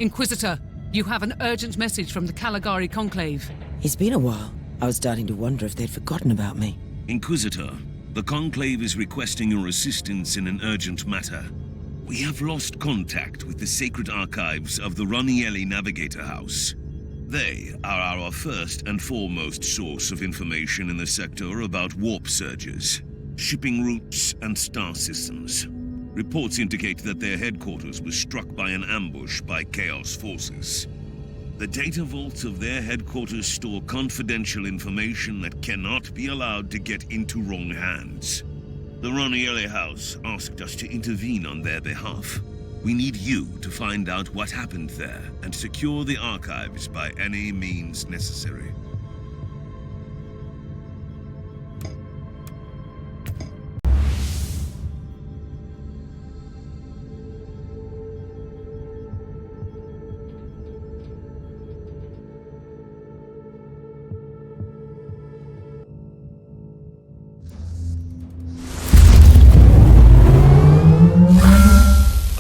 Inquisitor, you have an urgent message from the Caligari Conclave. It's been a while. I was starting to wonder if they'd forgotten about me. Inquisitor, the Conclave is requesting your assistance in an urgent matter. We have lost contact with the sacred archives of the Ranielli Navigator House. They are our first and foremost source of information in the sector about warp surges, shipping routes, and star systems. Reports indicate that their headquarters was struck by an ambush by Chaos forces. The data vaults of their headquarters store confidential information that cannot be allowed to get into wrong hands. The Ranielli House asked us to intervene on their behalf. We need you to find out what happened there and secure the archives by any means necessary.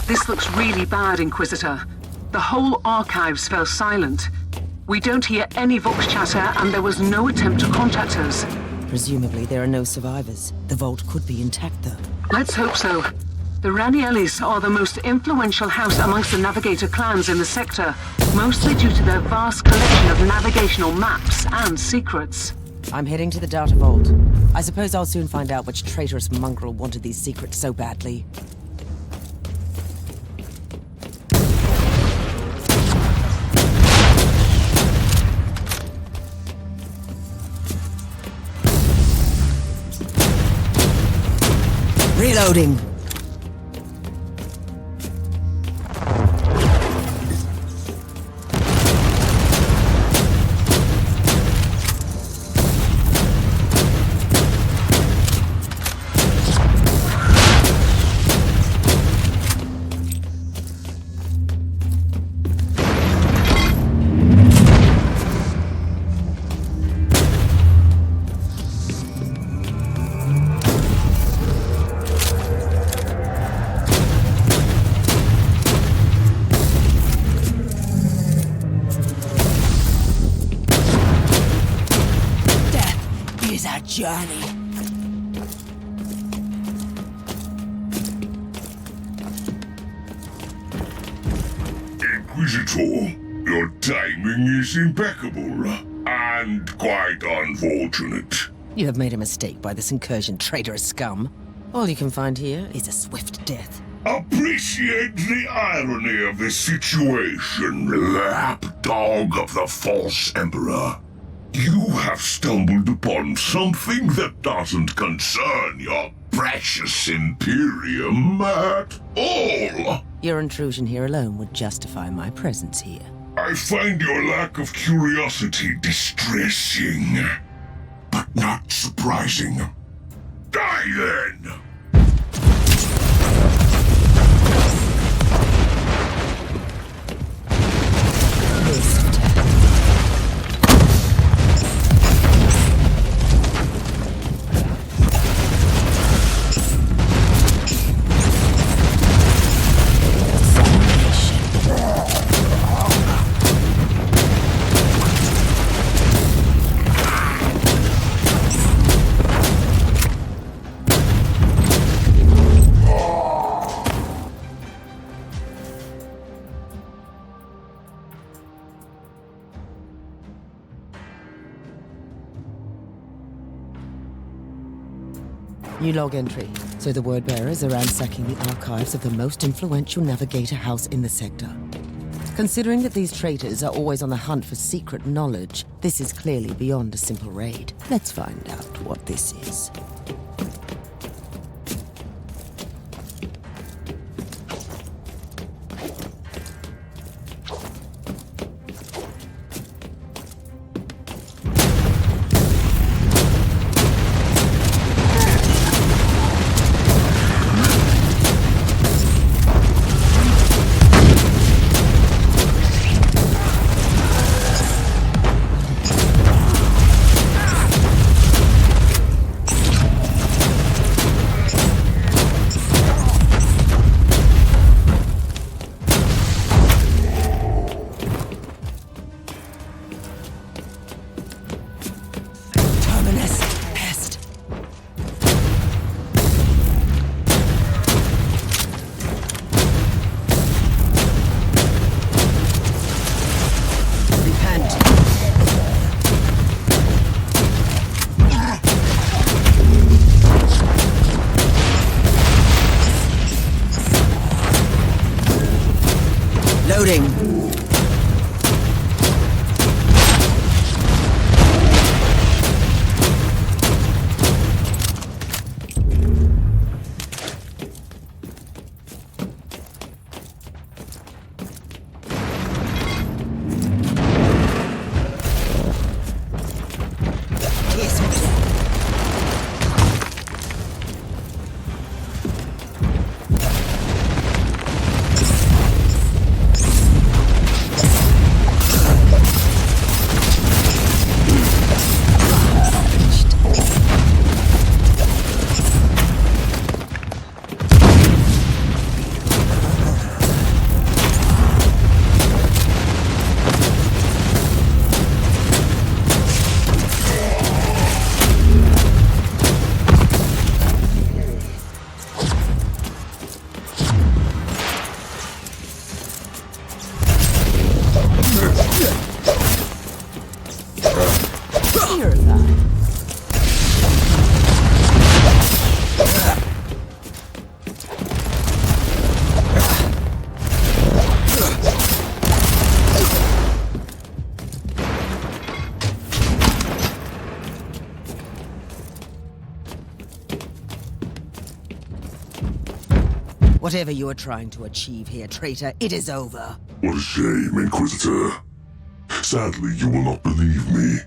This looks really bad, Inquisitor. The whole archives fell silent. We don't hear any vox chatter, and there was no attempt to contact us. Presumably there are no survivors. The vault could be intact, though. Let's hope so. The Raniellis are the most influential house amongst the Navigator clans in the sector, mostly due to their vast collection of navigational maps and secrets. I'm heading to the data vault. I suppose I'll soon find out which traitorous mongrel wanted these secrets so badly. Reloading! Journey. Inquisitor, your timing is impeccable, and quite unfortunate. You have made a mistake by this incursion, traitorous scum. All you can find here is a swift death. Appreciate the irony of this situation, lapdog of the false emperor. You have stumbled upon something that doesn't concern your precious Imperium at all. Your intrusion here alone would justify my presence here. I find your lack of curiosity distressing, but not surprising. Die then! New log entry. So the word bearers are ransacking the archives of the most influential navigator house in the sector. Considering that these traitors are always on the hunt for secret knowledge, this is clearly beyond a simple raid. Let's find out what this is. Loading. Whatever you are trying to achieve here, traitor, it is over. What a shame, Inquisitor. Sadly, you will not believe me.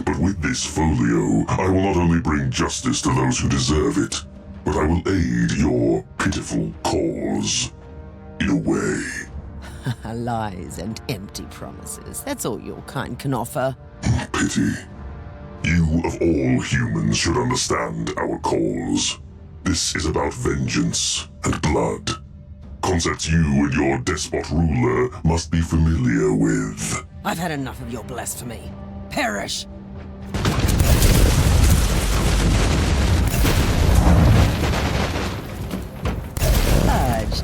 But with this folio, I will not only bring justice to those who deserve it, but I will aid your pitiful cause. In a way. Lies and empty promises. That's all your kind can offer. Pity. You, of all humans, should understand our cause. This is about vengeance and blood. Concepts you and your despot ruler must be familiar with. I've had enough of your blasphemy. Perish! Purged.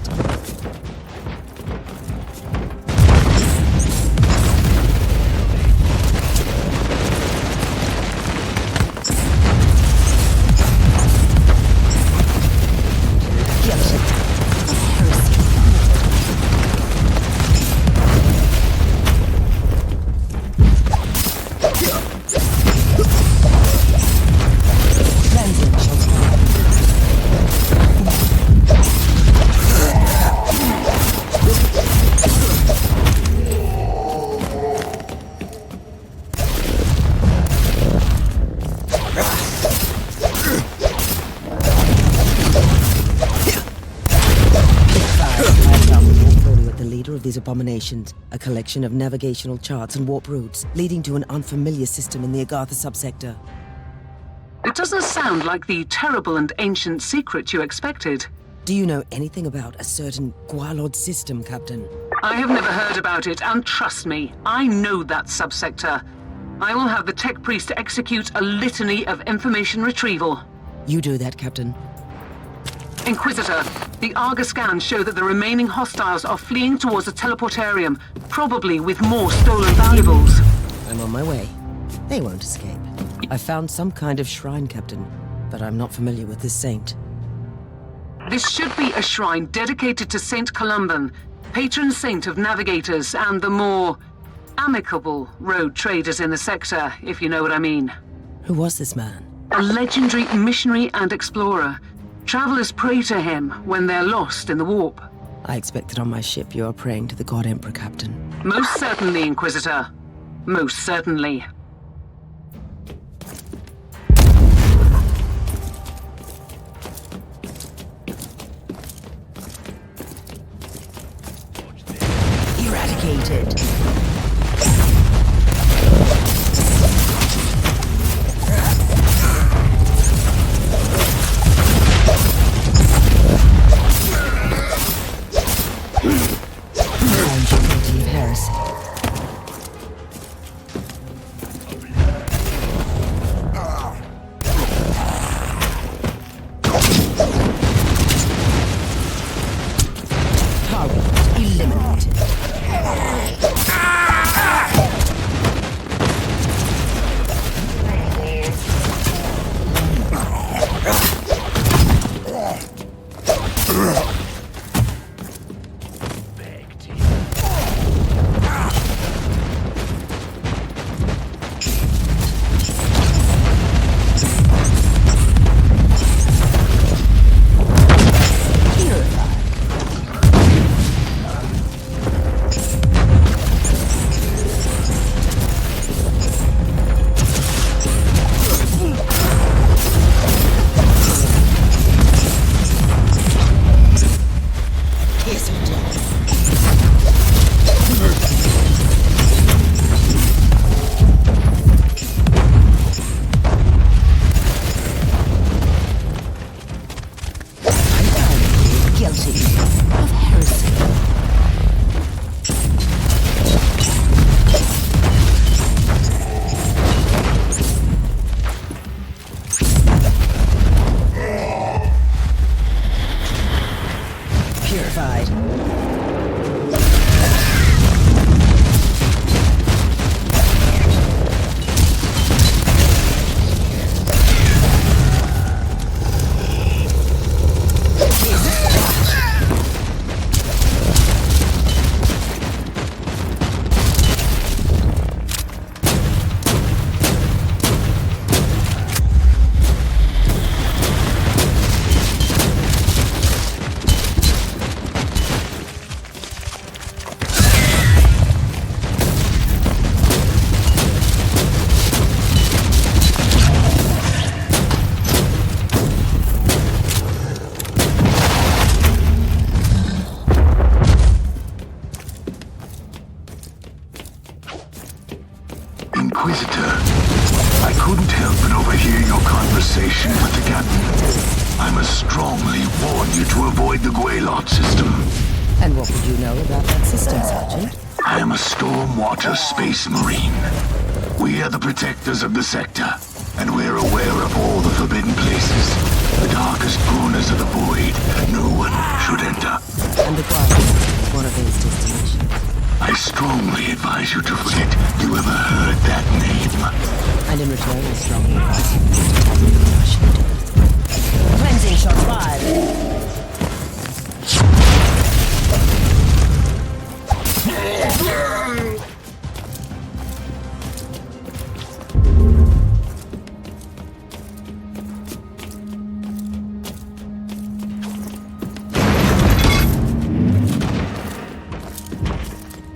These abominations, a collection of navigational charts and warp routes, leading to an unfamiliar system in the Agartha subsector. It doesn't sound like the terrible and ancient secret you expected. Do you know anything about a certain Gualod system, Captain? I have never heard about it, and trust me, I know that subsector. I will have the tech priest execute a litany of information retrieval. You do that, Captain. Inquisitor, the Argus scans show that the remaining hostiles are fleeing towards the teleportarium, probably with more stolen valuables. I'm on my way. They won't escape. I found some kind of shrine, Captain, but I'm not familiar with this saint. This should be a shrine dedicated to Saint Columban, patron saint of navigators and the more amicable road traders in the sector, if you know what I mean. Who was this man? A legendary missionary and explorer. Travelers pray to him when they're lost in the warp. I expect that on my ship you are praying to the God Emperor, Captain. Most certainly, Inquisitor. Most certainly. Eradicated. Inquisitor. I couldn't help but overhear your conversation with the captain. I must strongly warn you to avoid the Guaylot system. And what would you know about that system, Sergeant? I am a Stormwater Space Marine. We are the protectors of the sector, and we're aware of all the forbidden places, the darkest corners of the void. No one should enter. And the Guaylot is one of those destinations. I strongly advise you to forget you ever heard that name. And in return, I strongly advise you to tell me what I should do. Cleansing shot fired.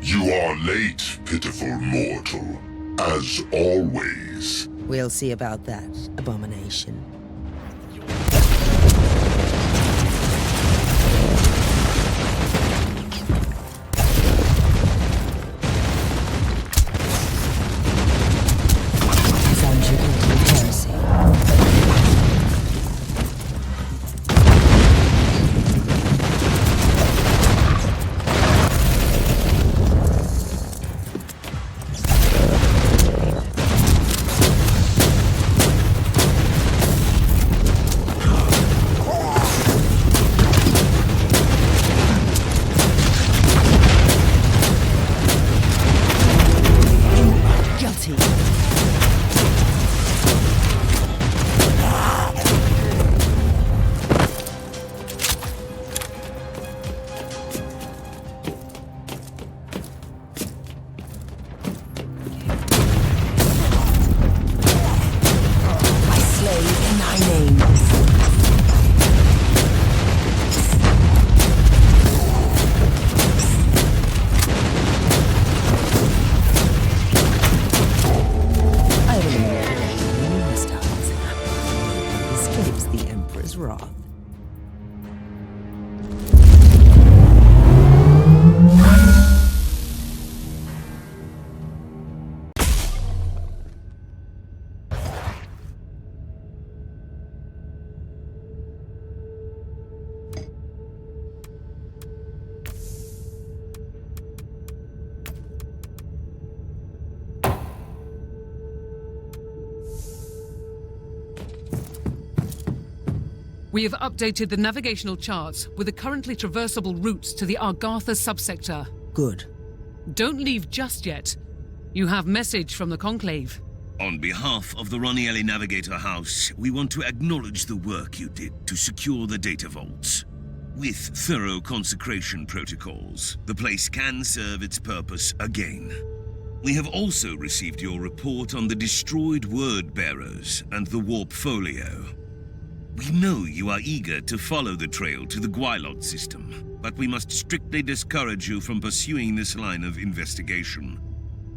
You are late, pitiful mortal. As always. We'll see about that, abomination. Found you guilty of heresy. We have updated the navigational charts with the currently traversable routes to the Argatha subsector. Good. Don't leave just yet. You have message from the Conclave. On behalf of the Ranielli Navigator House, we want to acknowledge the work you did to secure the data vaults. With thorough consecration protocols, the place can serve its purpose again. We have also received your report on the destroyed word bearers and the warp folio. We know you are eager to follow the trail to the Guaylot system, but we must strictly discourage you from pursuing this line of investigation.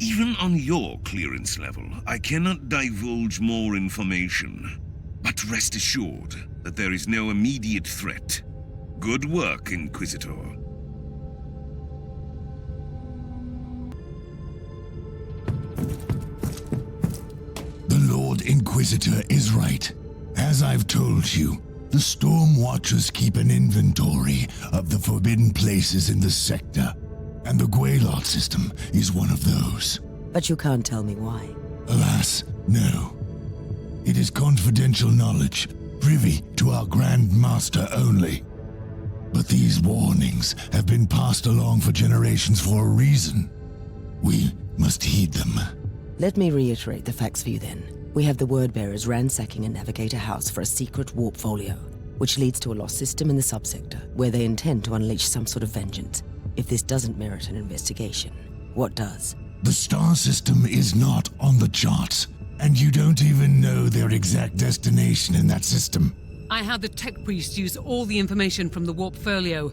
Even on your clearance level, I cannot divulge more information. But rest assured that there is no immediate threat. Good work, Inquisitor. The Lord Inquisitor is right. As I've told you, the Storm Watchers keep an inventory of the forbidden places in the sector, and the Guaylot system is one of those. But you can't tell me why. Alas, no. It is confidential knowledge, privy to our Grand Master only. But these warnings have been passed along for generations for a reason. We must heed them. Let me reiterate the facts for you then. We have the word bearers ransacking a Navigator house for a secret warp folio, which leads to a lost system in the subsector, where they intend to unleash some sort of vengeance. If this doesn't merit an investigation, what does? The star system is not on the charts, and you don't even know their exact destination in that system. I had the tech priest use all the information from the warp folio.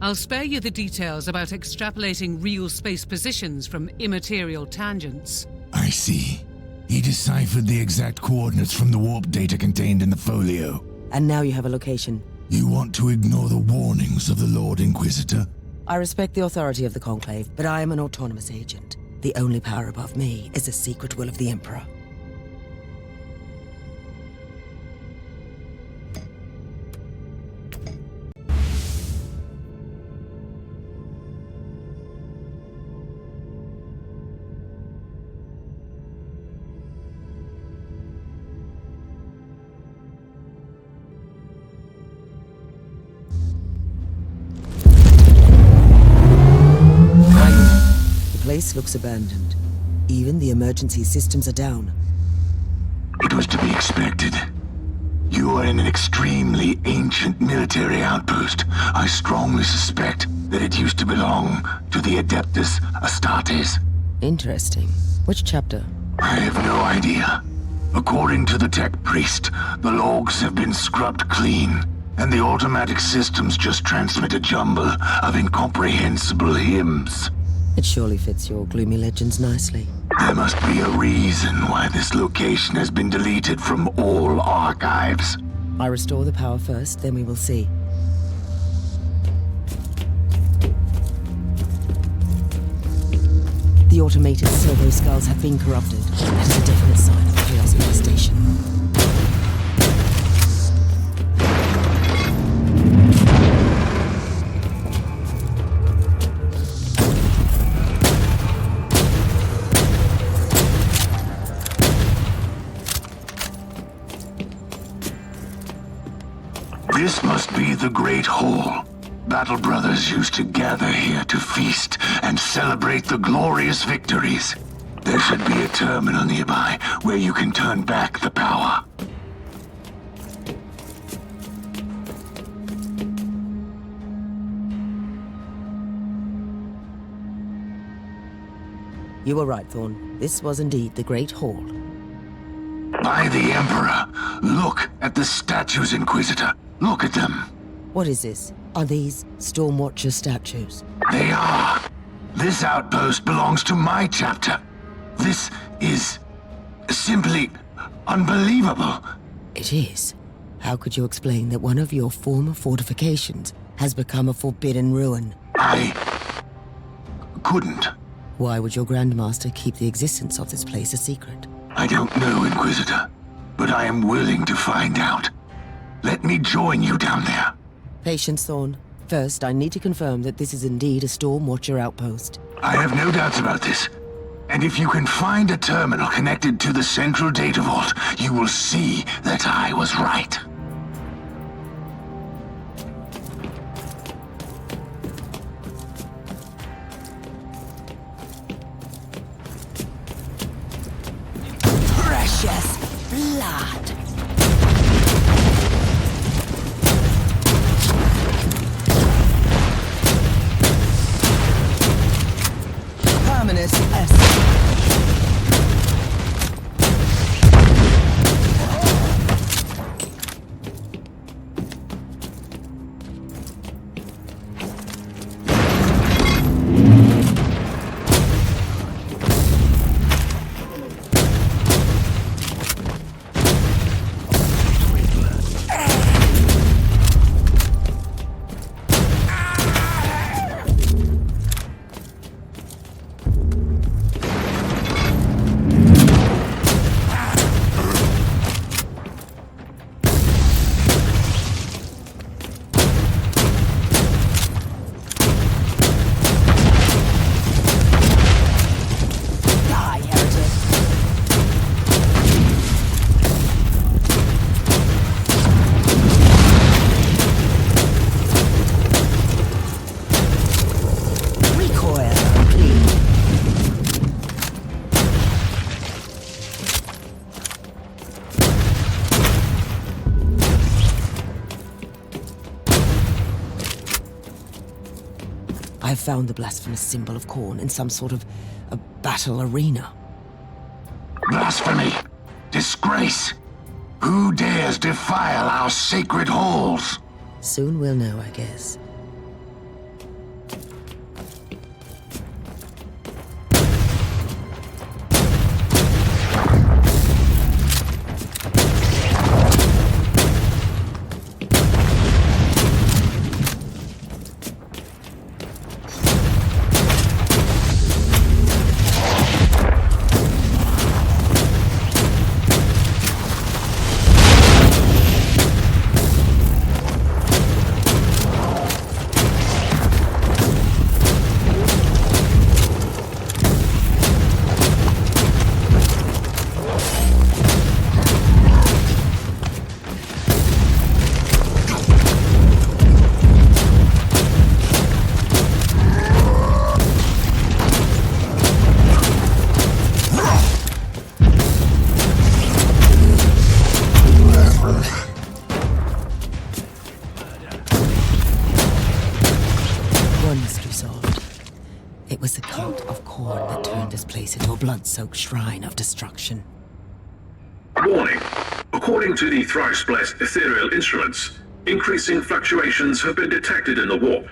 I'll spare you the details about extrapolating real space positions from immaterial tangents. I see. He deciphered the exact coordinates from the warp data contained in the folio. And now you have a location. You want to ignore the warnings of the Lord Inquisitor? I respect the authority of the Conclave, but I am an autonomous agent. The only power above me is a secret will of the Emperor. The place looks abandoned. Even the emergency systems are down. It was to be expected. You are in an extremely ancient military outpost. I strongly suspect that it used to belong to the Adeptus Astartes. Interesting. Which chapter? I have no idea. According to the tech priest, the logs have been scrubbed clean, and the automatic systems just transmit a jumble of incomprehensible hymns. It surely fits your gloomy legends nicely. There must be a reason why this location has been deleted from all archives. I restore the power first, then we will see. The automated servo skulls have been corrupted. That is a definite sign of chaos infestation. This must be the Great Hall. Battle Brothers used to gather here to feast and celebrate the glorious victories. There should be a terminal nearby where you can turn back the power. You were right, Thorn. This was indeed the Great Hall. By the Emperor, look at the statues, Inquisitor. Look at them. What is this? Are these Stormwatcher statues? They are. This outpost belongs to my chapter. This is simply unbelievable. It is. How could you explain that one of your former fortifications has become a forbidden ruin? I couldn't. Why would your Grandmaster keep the existence of this place a secret? I don't know, Inquisitor, but I am willing to find out. Let me join you down there. Patience, Thorn. First, I need to confirm that this is indeed a Stormwatcher outpost. I have no doubts about this. And if you can find a terminal connected to the central data vault, you will see that I was right. Precious blood! Terminus S. I have found the blasphemous symbol of Khorne in some sort of a battle arena. Blasphemy! Disgrace! Who dares defile our sacred halls? Soon we'll know, I guess. It was the cult of Khorne that turned this place into a blood-soaked shrine of destruction. Warning. According to the thrice-blessed ethereal instruments, increasing fluctuations have been detected in the warp.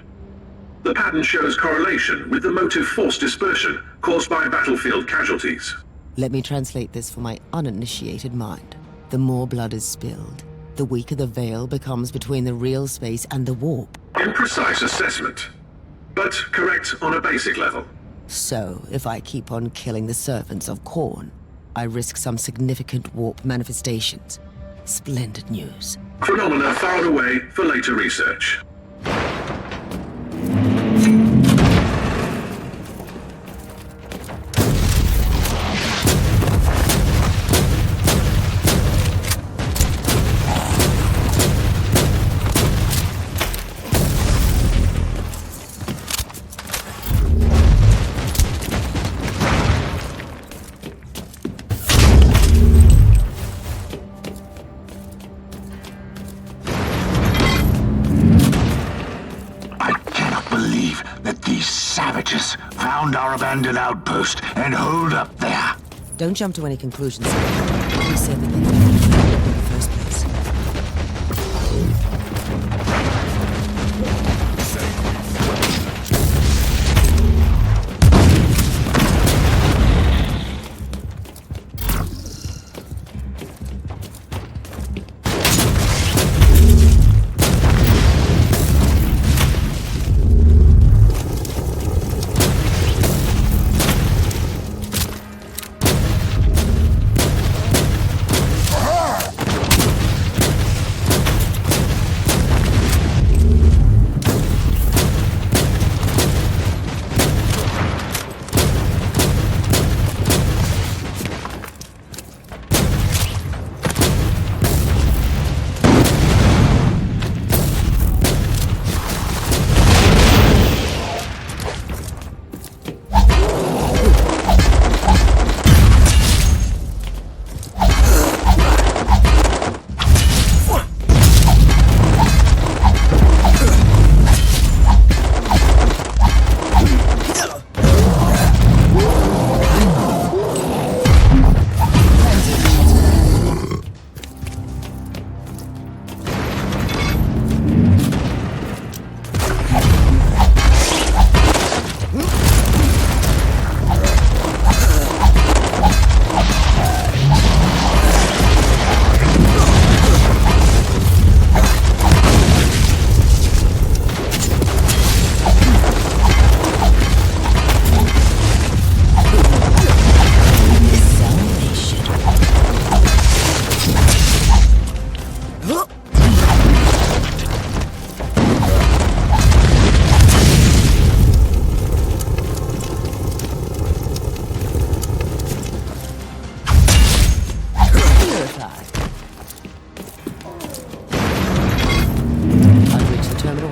The pattern shows correlation with the motive force dispersion caused by battlefield casualties. Let me translate this for my uninitiated mind. The more blood is spilled, the weaker the veil becomes between the real space and the warp. Imprecise assessment, but correct on a basic level. So, if I keep on killing the servants of Khorne, I risk some significant warp manifestations. Splendid news. Phenomena filed away for later research. Found our abandoned outpost and holed up there. Don't jump to any conclusions. You said that they were in the first place.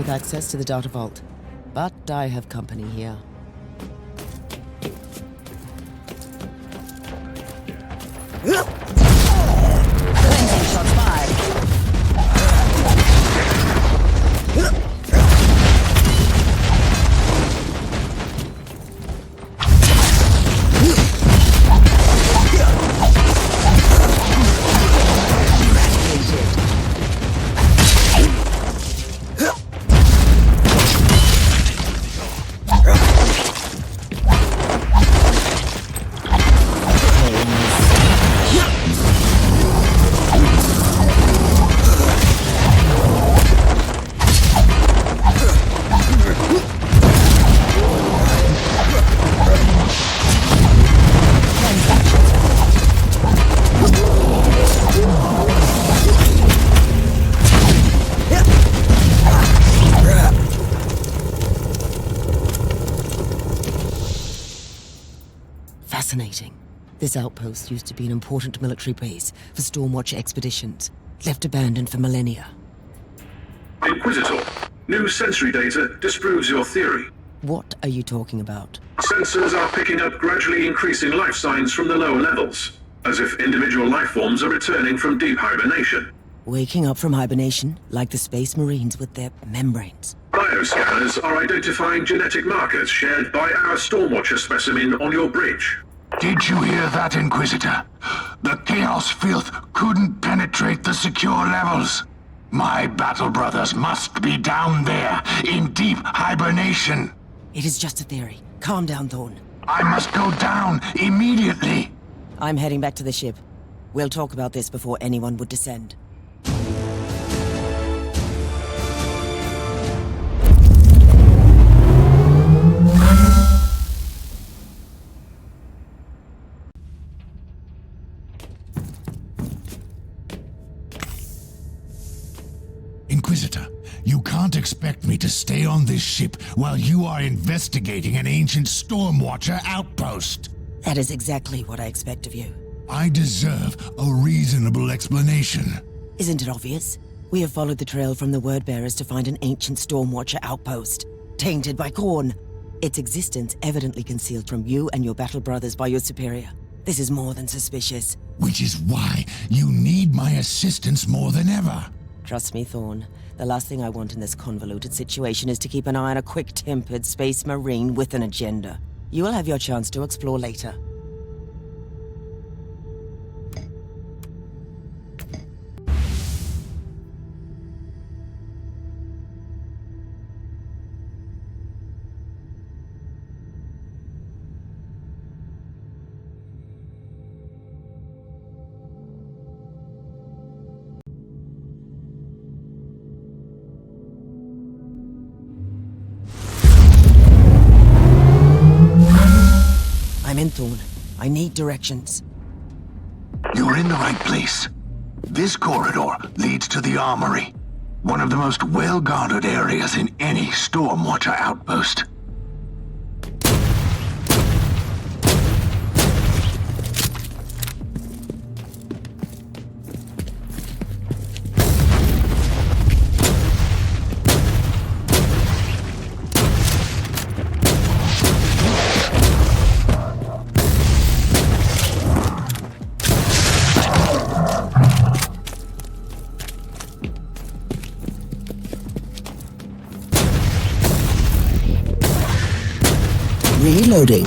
Access to the data vault, but I have company here. Shots fired. Fascinating. This outpost used to be an important military base for Stormwatch expeditions, left abandoned for millennia. Inquisitor, new sensory data disproves your theory. What are you talking about? Sensors are picking up gradually increasing life signs from the lower levels, as if individual life forms are returning from deep hibernation. Waking up from hibernation, like the Space Marines with their membranes. Bioscanners are identifying genetic markers shared by our Stormwatcher specimen on your bridge. Did you hear that, Inquisitor? The Chaos Filth couldn't penetrate the secure levels. My battle brothers must be down there, in deep hibernation. It is just a theory. Calm down, Thorn. I must go down immediately. I'm heading back to the ship. We'll talk about this before anyone would descend. Inquisitor, you can't expect me to stay on this ship while you are investigating an ancient Stormwatcher outpost. That is exactly what I expect of you. I deserve a reasonable explanation. Isn't it obvious? We have followed the trail from the Wordbearers to find an ancient Stormwatcher outpost, tainted by Khorne. Its existence evidently concealed from you and your battle brothers by your superior. This is more than suspicious. Which is why you need my assistance more than ever. Trust me, Thorn. The last thing I want in this convoluted situation is to keep an eye on a quick-tempered space marine with an agenda. You will have your chance to explore later. I'm in, Thorn. I need directions. You're in the right place. This corridor leads to the armory, one of the most well-guarded areas in any Stormwatcher outpost. Reloading.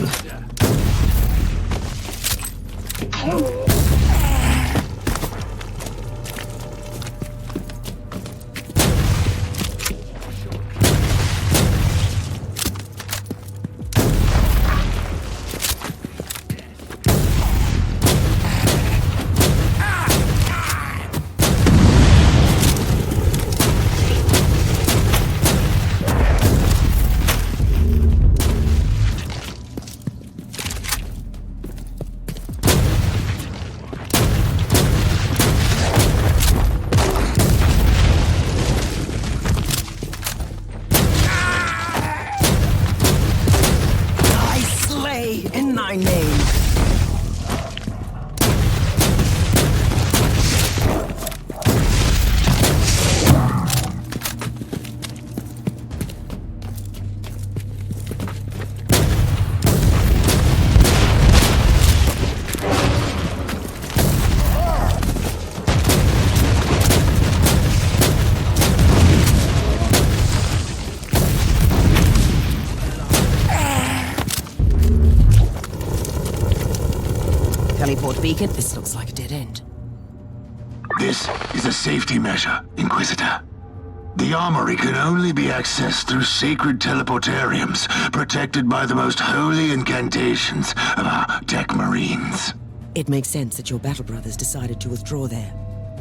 In thy name. Teleport beacon. This looks like a dead end. This is a safety measure, Inquisitor. The armory can only be accessed through sacred teleportariums, protected by the most holy incantations of our tech marines. It makes sense that your battle brothers decided to withdraw there.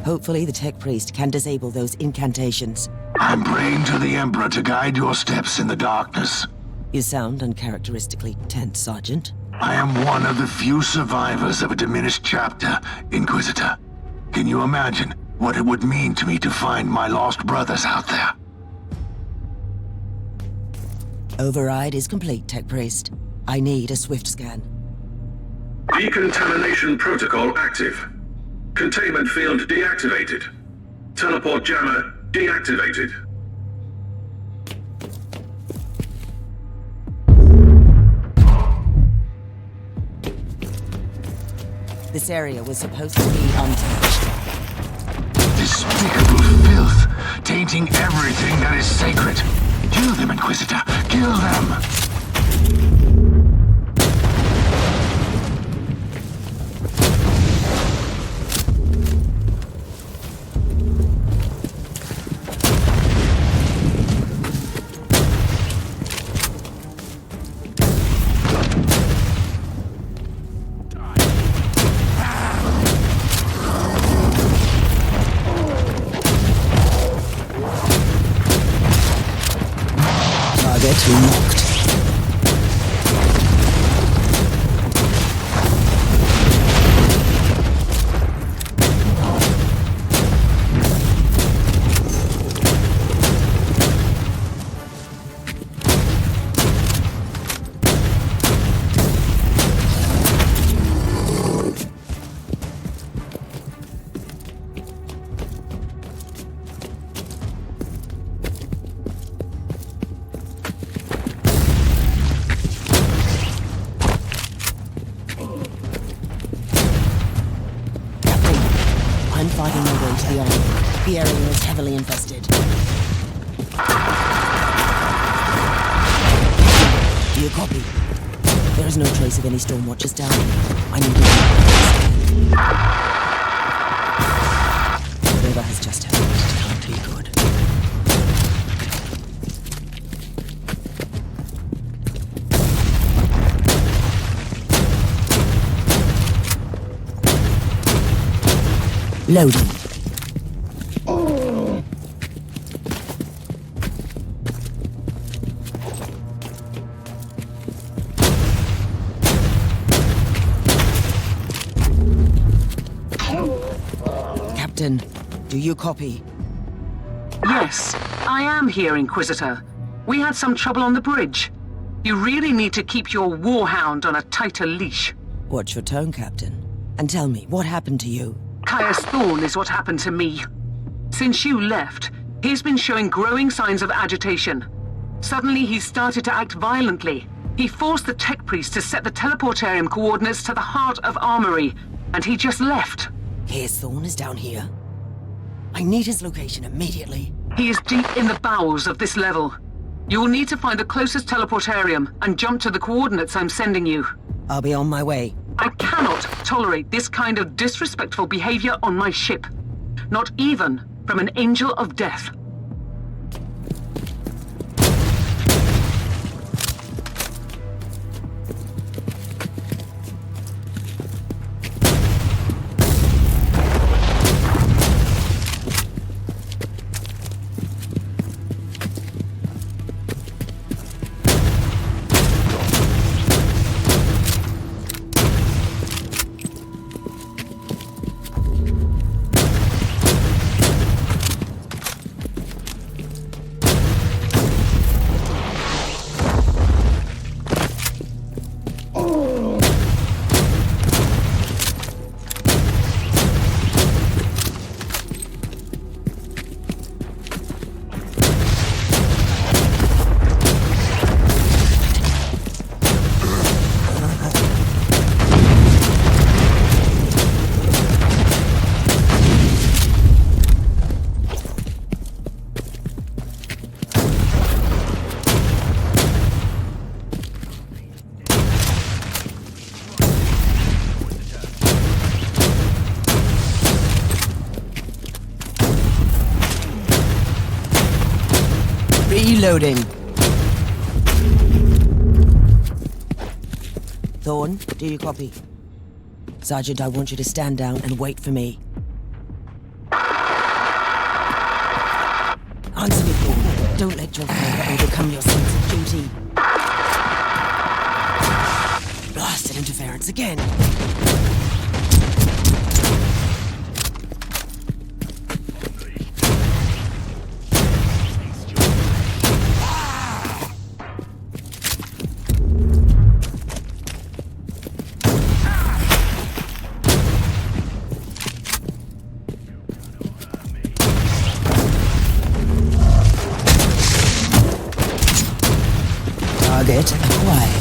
Hopefully the tech priest can disable those incantations. I'm praying to the Emperor to guide your steps in the darkness. You sound uncharacteristically tense, Sergeant. I am one of the few survivors of a diminished chapter, Inquisitor. Can you imagine what it would mean to me to find my lost brothers out there? Override is complete, Tech Priest. I need a swift scan. Decontamination protocol active. Containment field deactivated. Teleport jammer deactivated. This area was supposed to be untouched. Despicable filth, tainting everything that is sacred. Kill them, Inquisitor! Kill them! Target locked. I'm fighting my way to the island. The area is heavily infested. Do you copy? There is no trace of any storm watchers down here. I need to... Whatever has just happened can't be good. Loading. Captain, do you copy? Yes, I am here, Inquisitor. We had some trouble on the bridge. You really need to keep your warhound on a tighter leash. What's your tone, Captain? And tell me, what happened to you? Caius Thorne is what happened to me. Since you left, he's been showing growing signs of agitation. Suddenly, he's started to act violently. He forced the tech priest to set the teleportarium coordinates to the heart of Armory, and he just left. Caius Thorne is down here. I need his location immediately. He is deep in the bowels of this level. You will need to find the closest teleportarium and jump to the coordinates I'm sending you. I'll be on my way. I cannot tolerate this kind of disrespectful behavior on my ship. Not even from an angel of death. Reloading. Thorne, do you copy? Sergeant, I want you to stand down and wait for me. Answer me, Thorne. Don't let your fear overcome your sense of duty. Blasted interference again. Target acquired.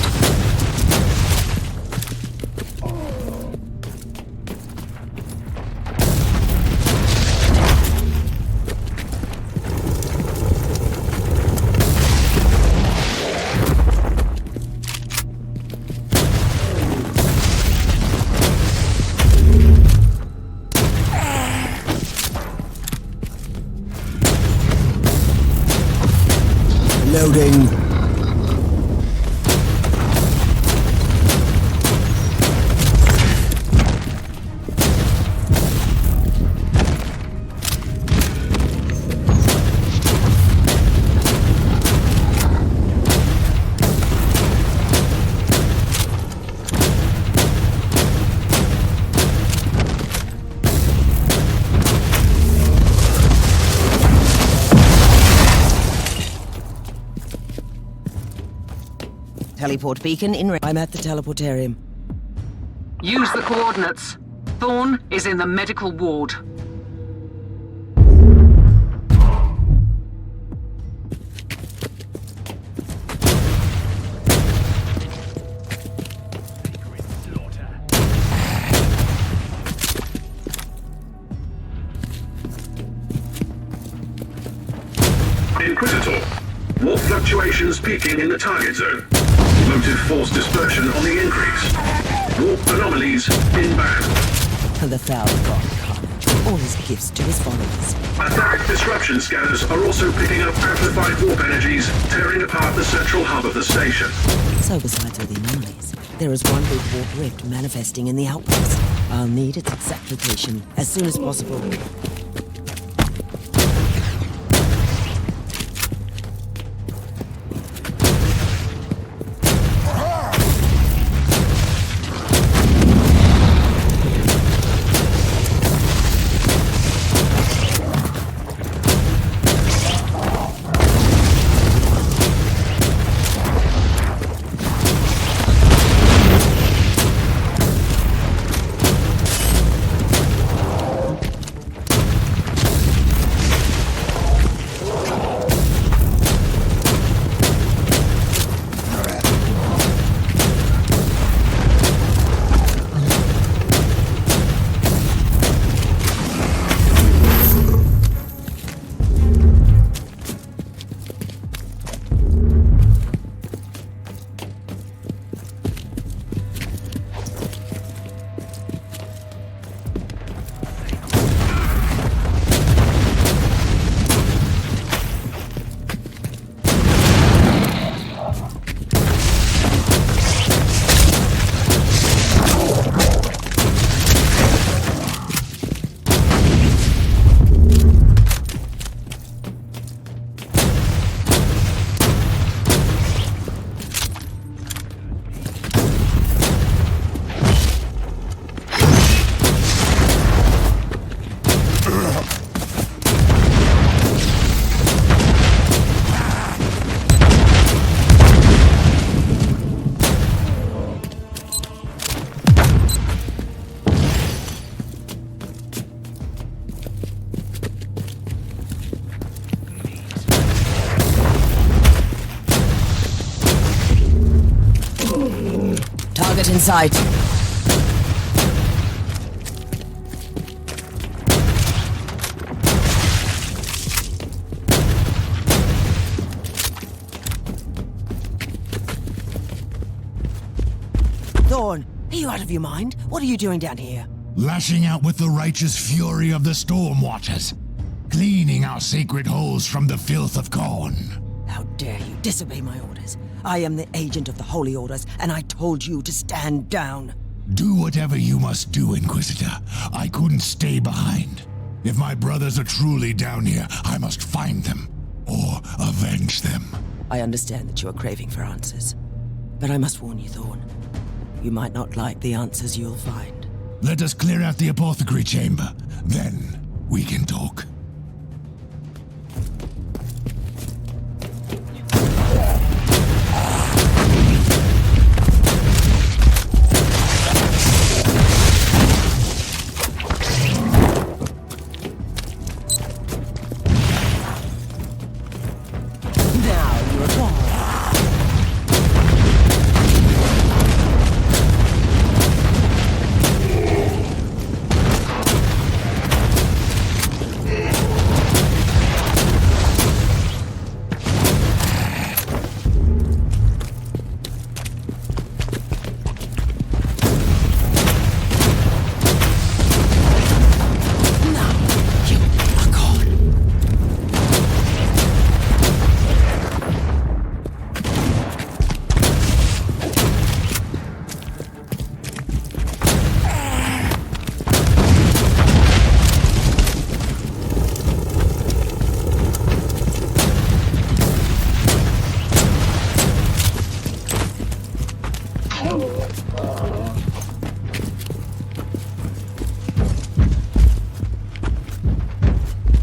Reloading. Teleport beacon in. I'm at the teleportarium. Use the coordinates. Thorn is in the medical ward. Inquisitor. Warp fluctuations peaking in the target zone. Motive force dispersion on the increase. Warp anomalies inbound. And the foul god Carnage, all his gifts to his followers. Etheric disruption scanners are also picking up amplified warp energies, tearing apart the central hub of the station. So besides all the anomalies, there is one big warp rift manifesting in the outpost. I'll need its exact location as soon as possible. Target in sight. Thorn, are you out of your mind? What are you doing down here? Lashing out with the righteous fury of the Storm Watchers. Cleaning our sacred halls from the filth of Khorne. How dare you disobey my orders? I am the agent of the Holy Orders, and I told you to stand down. Do whatever you must do, Inquisitor. I couldn't stay behind. If my brothers are truly down here, I must find them, or avenge them. I understand that you are craving for answers. But I must warn you, Thorn. You might not like the answers you'll find. Let us clear out the apothecary chamber. Then we can talk.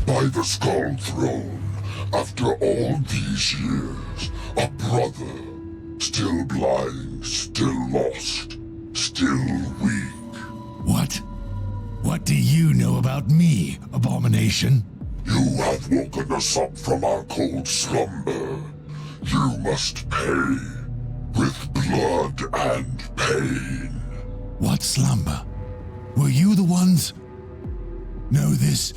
By the Skull Throne, after all these years, a brother, still blind, still lost, still weak. What? What do you know about me, Abomination? You have woken us up from our cold slumber. You must pay, with blood and pain. What slumber? Were you the ones? No, this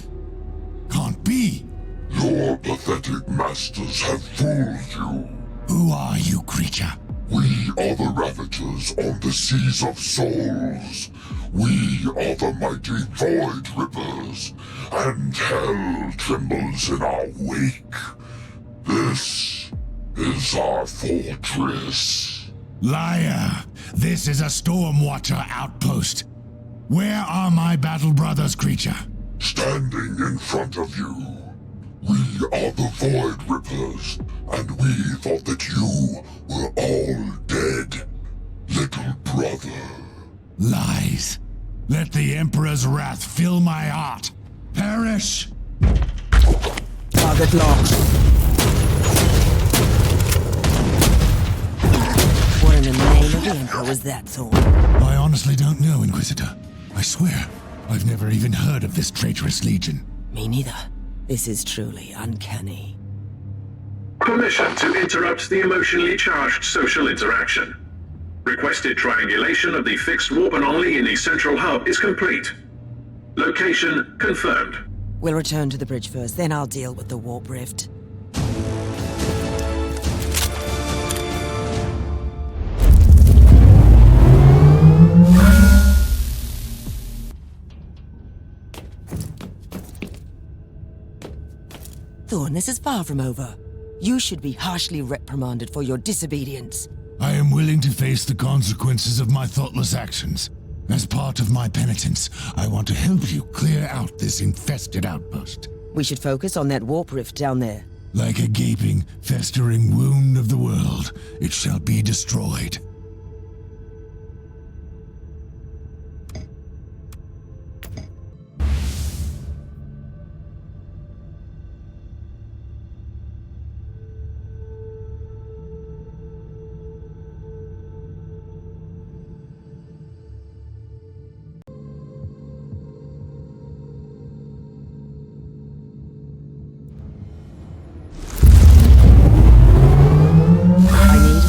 can't be. Your pathetic masters have fooled you. Who are you, creature? We are the Ravagers on the Seas of Souls. We are the mighty Void Rippers, and hell trembles in our wake. This is our fortress. Liar! This is a Stormwatcher outpost. Where are my battle brothers, creature? Standing in front of you. We are the Void Rippers, and we thought that you were all dead. Little brother. Lies. Let the Emperor's wrath fill my heart. Perish! Target locked. What in the name of the Emperor was that, Thorn? I honestly don't know, Inquisitor. I swear, I've never even heard of this traitorous legion. Me neither. This is truly uncanny. Permission to interrupt the emotionally charged social interaction. Requested triangulation of the fixed warp anomaly in the central hub is complete. Location confirmed. We'll return to the bridge first, then I'll deal with the warp rift. Thorn, this is far from over. You should be harshly reprimanded for your disobedience. I am willing to face the consequences of my thoughtless actions. As part of my penitence, I want to help you clear out this infested outpost. We should focus on that warp rift down there. Like a gaping, festering wound of the world, it shall be destroyed.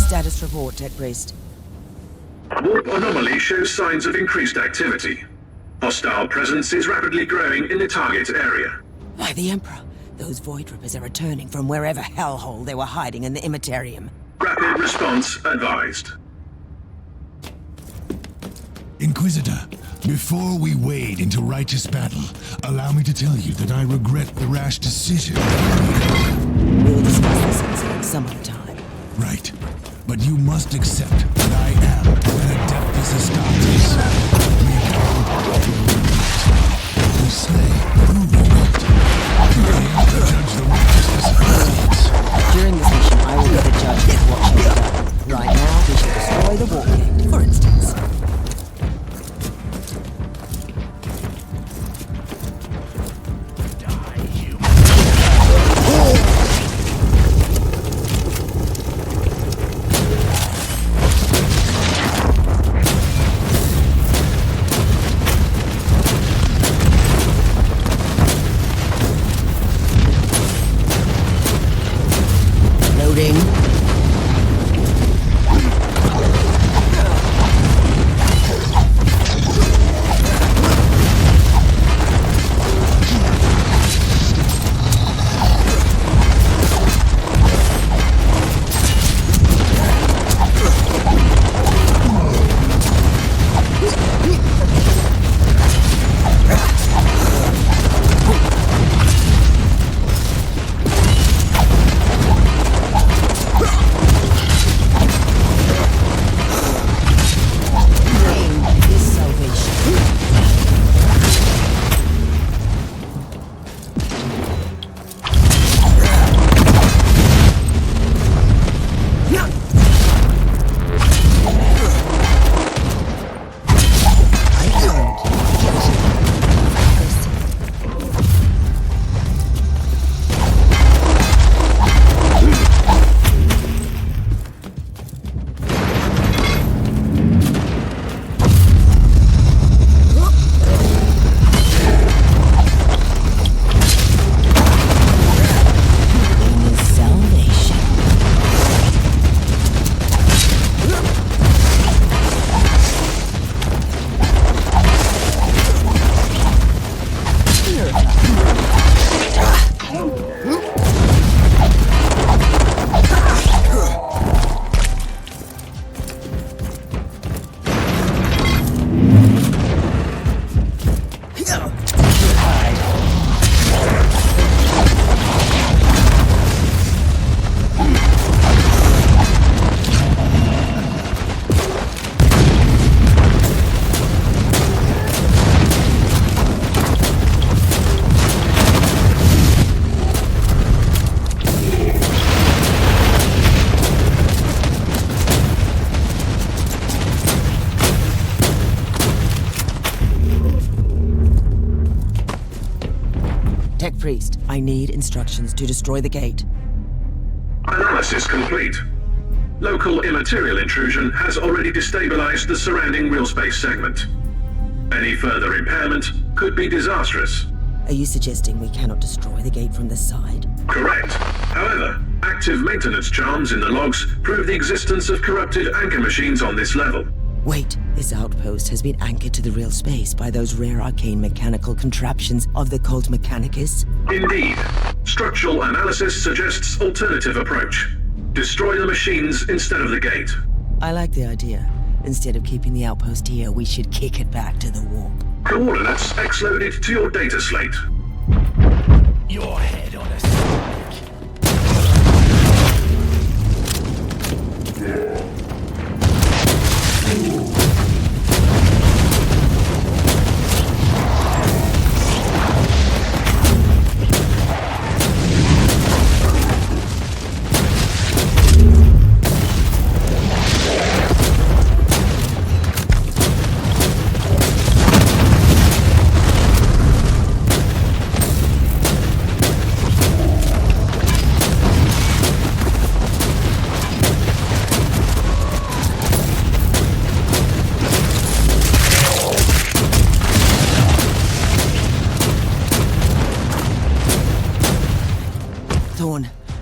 Status report, Tech Priest. Warp anomaly shows signs of increased activity. Hostile presence is rapidly growing in the target area. Why, the Emperor. Those Void Rippers are returning from wherever hellhole they were hiding in the Imitarium. Rapid response advised. Inquisitor, before we wade into righteous battle, allow me to tell you that I regret the rash decision. We'll discuss this incident some other time. Right. But you must accept that I am an Adeptus Astartes. We slay who we meet. We aim to judge the righteousness of our deeds. During this mission, I will be the judge of what shall be done. Right now, we shall destroy the warp gate, for instance. Priest, I need instructions to destroy the gate. Analysis complete. Local immaterial intrusion has already destabilized the surrounding real space segment. Any further impairment could be disastrous. Are you suggesting we cannot destroy the gate from this side? Correct. However, active maintenance charms in the logs prove the existence of corrupted anchor machines on this level. Wait, this outpost has been anchored to the real space by those rare arcane mechanical contraptions of the cult Mechanicus? Indeed. Structural analysis suggests alternative approach. Destroy the machines instead of the gate. I like the idea. Instead of keeping the outpost here, we should kick it back to the warp. Coordinates X-loaded to your data slate. Your head on a spike.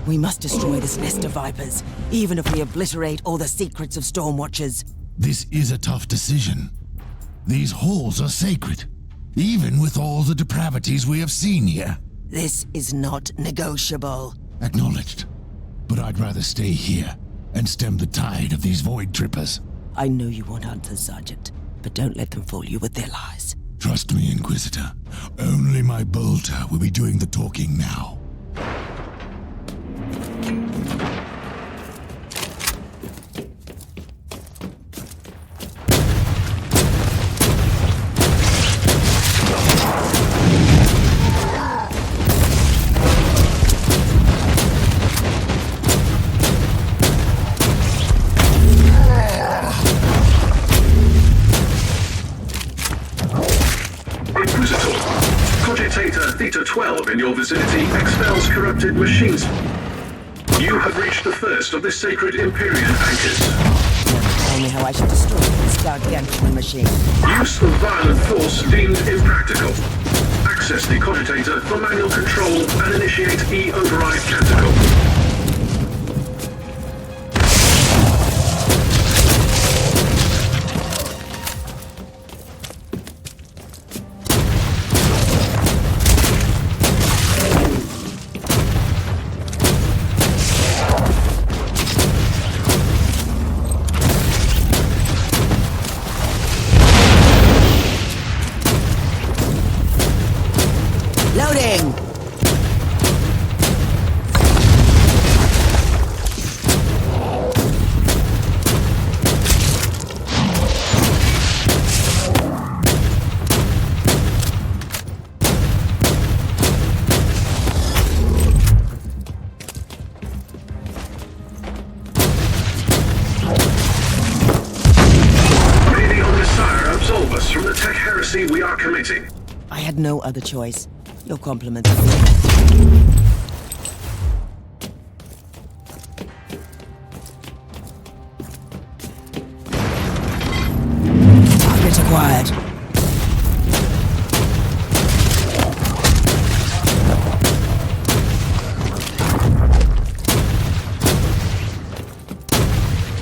We must destroy this nest of vipers, even if we obliterate all the secrets of Stormwatchers. This is a tough decision. These halls are sacred, even with all the depravities we have seen here. This is not negotiable. Acknowledged. But I'd rather stay here and stem the tide of these void trippers. I know you want answers, Sergeant, but don't let them fool you with their lies. Trust me, Inquisitor. Only my bolter will be doing the talking now. Theta 12 in your vicinity expels corrupted machines. You have reached the first of the sacred Empyrean anchors. Tell me how I should destroy this gargantuan machine. Use of violent force deemed impractical. Access the cogitator for manual control and initiate E-override canticle. Loading! May the Omnissiah absolve us from the tech heresy we are committing. I had no other choice. Your compliments. Target acquired.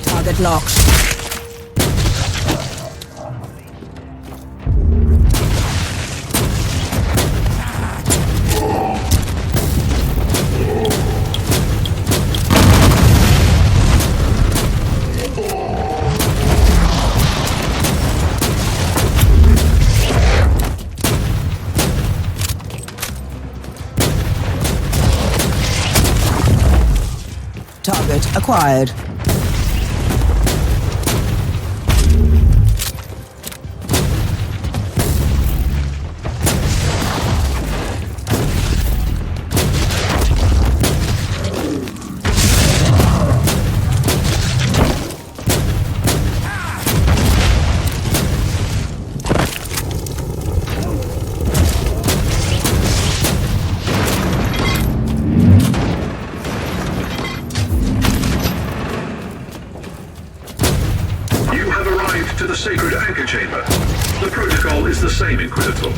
Target locked. Target acquired. sacred anchor chamber. The protocol is the same, Inquisitor.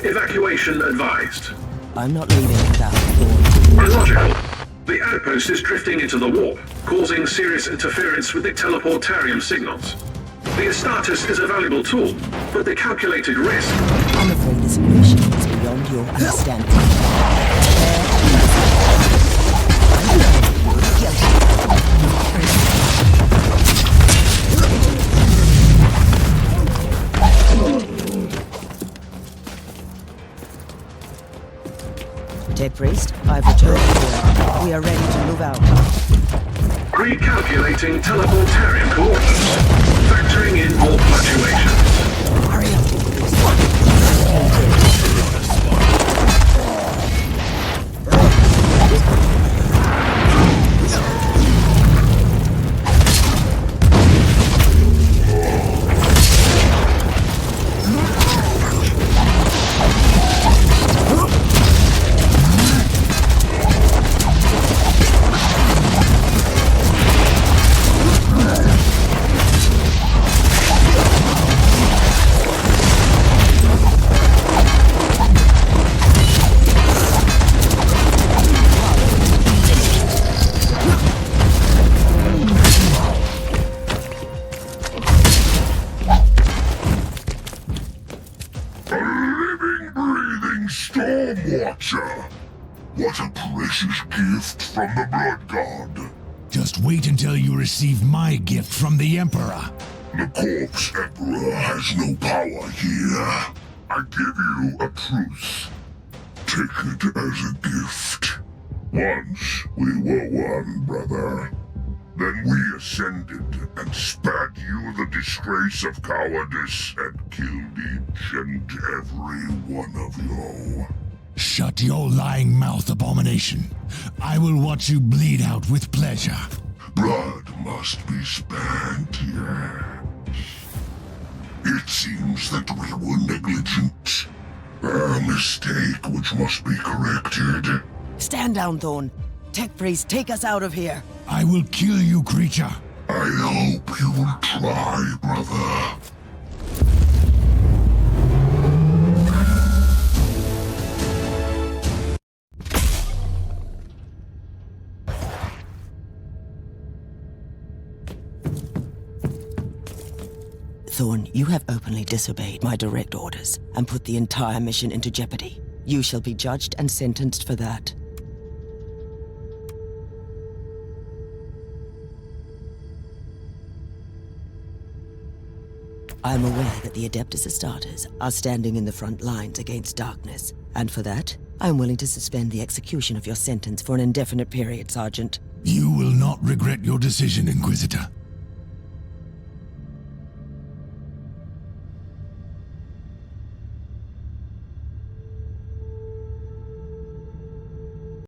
Evacuation advised. I'm not leaving without a Illogical. The outpost is drifting into the warp, causing serious interference with the teleportarium signals. The Astartes is a valuable tool, but the calculated risk... I'm afraid this mission is beyond your understanding. Dead Priest, I've returned here. We are ready to move out. Recalculating teleportarium coordinates. Factoring in more fluctuations. Hurry up. What a precious gift from the Blood God. Just wait until you receive my gift from the Emperor. The Corpse Emperor has no power here. I give you a truce. Take it as a gift. Once we were one, brother. Then we ascended and spared you the disgrace of cowardice and killed each and every one of you. Shut your lying mouth, abomination. I will watch you bleed out with pleasure. Blood must be spent, yes. It seems that we were negligent. A mistake which must be corrected. Stand down, Thorn. Tech Priest, take us out of here. I will kill you, creature. I hope you will try, brother. Thorn, you have openly disobeyed my direct orders and put the entire mission into jeopardy. You shall be judged and sentenced for that. I am aware that the Adeptus Astartes are standing in the front lines against darkness, and for that, I am willing to suspend the execution of your sentence for an indefinite period, Sergeant. You will not regret your decision, Inquisitor.